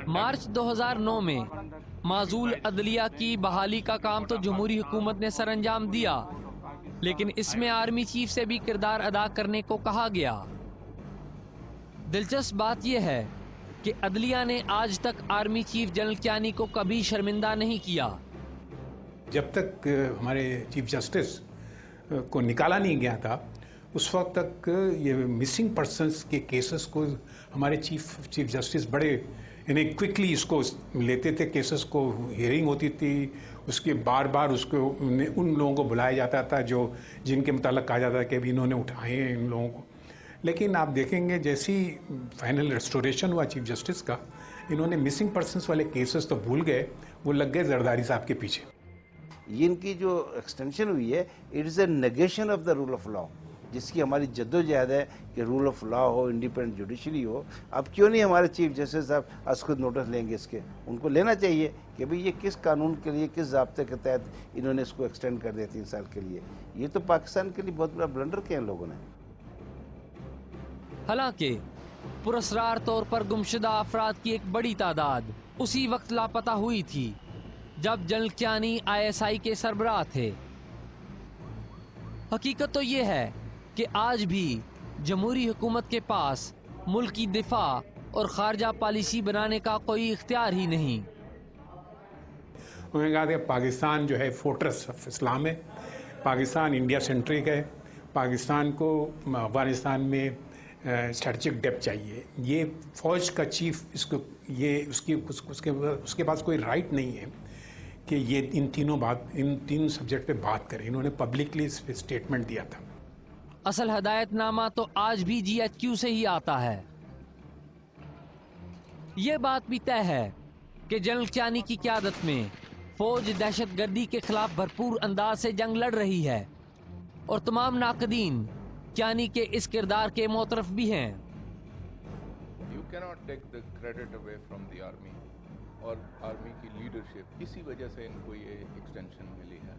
مارچ 2009 میں معزول عدلیہ کی بحالی کا کام تو جمہوری حکومت نے سر انجام دیا، لیکن اس میں آرمی چیف سے بھی کردار ادا کرنے کو کہا گیا۔ دلچسپ بات یہ ہے کہ عدلیہ نے آج تک آرمی چیف جنرل کیانی کو کبھی شرمندہ نہیں کیا۔ جب تک ہمارے چیف جسٹس کو نکالا نہیں گیا تھا اس وقت تک یہ مسنگ پرسنس کے کیسز کو ہمارے چیف جسٹس بڑے یعنی کوئکلی اس کو لیتے تھے، کیسز کو ہیئرنگ ہوتی تھی، اس کے بار بار اس کو ان لوگوں کو بلایا جاتا تھا جن کے متعلق کہا جاتا ہے کہ ابھی انہوں نے اٹھائے ہیں ان لوگوں کو۔ لیکن آپ دیکھیں گے جیسی فائنل ریسٹوریشن ہوا چیف جسٹس کا، انہوں نے مسنگ پرسنس والے کیسز تو بھول گئے، وہ لگ گئے زرداری صاحب کے پیچھے۔ یہ ان کی جو ایکسٹینشن ہوئی ہے it is a negation of the rule of law, جس کی ہماری جدوجہد ہے کہ رول آف لا ہو، انڈیپینڈنٹ جوڈیشری ہو۔ اب کیوں نہیں ہمارے چیف جسٹس صاحب از خود نوٹس لیں گے اس کے؟ ان کو لینا چاہیے کہ بھئی یہ کس قانون کے لیے، کس ضابطے کے تحت انہوں نے اس کو ایکسٹینڈ کر دیا 3 سال کے لیے۔ یہ تو پاکستان کے لیے بہت بڑا بلنڈر کیا ان لوگوں نے۔ حالانکہ پراسرار طور پر گمشدہ افراد کی ایک بڑی تعداد اسی وقت لاپتہ ہوئی تھی جب جنرل کیانی ISI کے سربراہ تھے۔ حقیقت تو یہ ہے کہ آج بھی جمہوری حکومت کے پاس ملک کی دفاع اور خارجہ پالیسی بنانے کا کوئی اختیار ہی نہیں۔ انہوں نے کہا کہ پاکستان جو ہے فورٹرس آف اسلام ہے، پاکستان انڈیا سینٹرک ہے، پاکستان کو افغانستان میں اسٹریٹجک ڈیپتھ چاہیے۔ یہ فوج کا چیف اس کے پاس کوئی رائٹ نہیں ہے کہ یہ ان تین سبجیکٹ پہ بات کرے۔ انہوں نے پبلکلی اس پہ اسٹیٹمنٹ دیا تھا۔ اصل ہدایت نامہ تو آج بھی GHQ سے ہی آتا ہے۔ یہ بات بھی طے ہے کہ جنرل کیانی کی قیادت میں فوج دہشت گردی کے خلاف بھرپور انداز سے جنگ لڑ رہی ہے، اور تمام ناقدین کیانی کے اس کردار کے معترف بھی ہیں۔ You cannot take the credit away from the army اور آرمی کی لیڈرشپ، اسی وجہ سے ان کو یہ ایکسٹینشن ملی ہے۔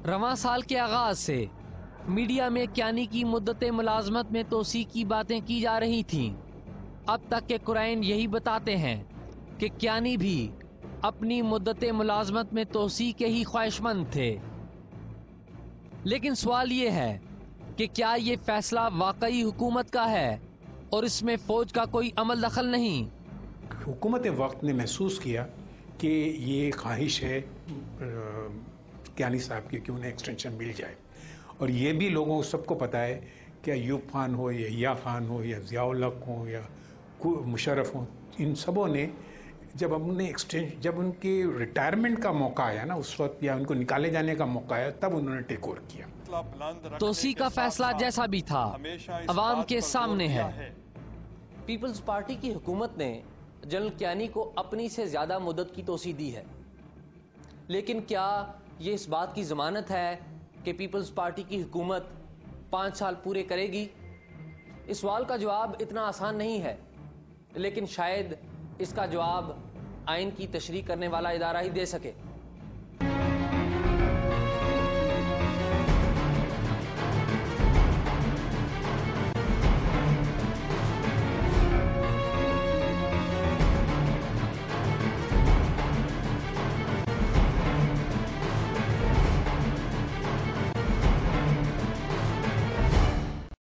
رواں سال کے آغاز سے میڈیا میں کیانی کی مدت ملازمت میں توسیع کی باتیں کی جا رہی تھیں، اب تک کہ قرائن یہی بتاتے ہیں کہ کیانی بھی اپنی مدت ملازمت میں توسیع کے ہی خواہش مند تھے۔ لیکن سوال یہ ہے کہ کیا یہ فیصلہ واقعی حکومت کا ہے اور اس میں فوج کا کوئی عمل دخل نہیں؟ حکومت وقت نے محسوس کیا کہ یہ خواہش ہے کیانی صاحب کی کہ انہیں ایکسٹینشن مل جائے، اور یہ بھی لوگوں سب کو پتہ ہے کہ ایوب خان ہو یا یا خان ہو یا ضیاء الحق ہو یا مشرف ہوں، ان سبوں نے جب ان کے ریٹائرمنٹ کا موقع آیا نا اس وقت، یا ان کو نکالے جانے کا موقع آیا، تب انہوں نے ٹیک اوور کیا۔ توسیع کا فیصلہ جیسا بھی تھا عوام کے سامنے ہے۔ پیپلز پارٹی کی حکومت نے جنرل کیانی کو اپنی سے زیادہ مدت کی توسیع دی ہے، لیکن کیا یہ اس بات کی ضمانت ہے کہ پیپلز پارٹی کی حکومت 5 سال پورے کرے گی؟ اس سوال کا جواب اتنا آسان نہیں ہے، لیکن شاید اس کا جواب آئین کی تشریح کرنے والا ادارہ ہی دے سکے۔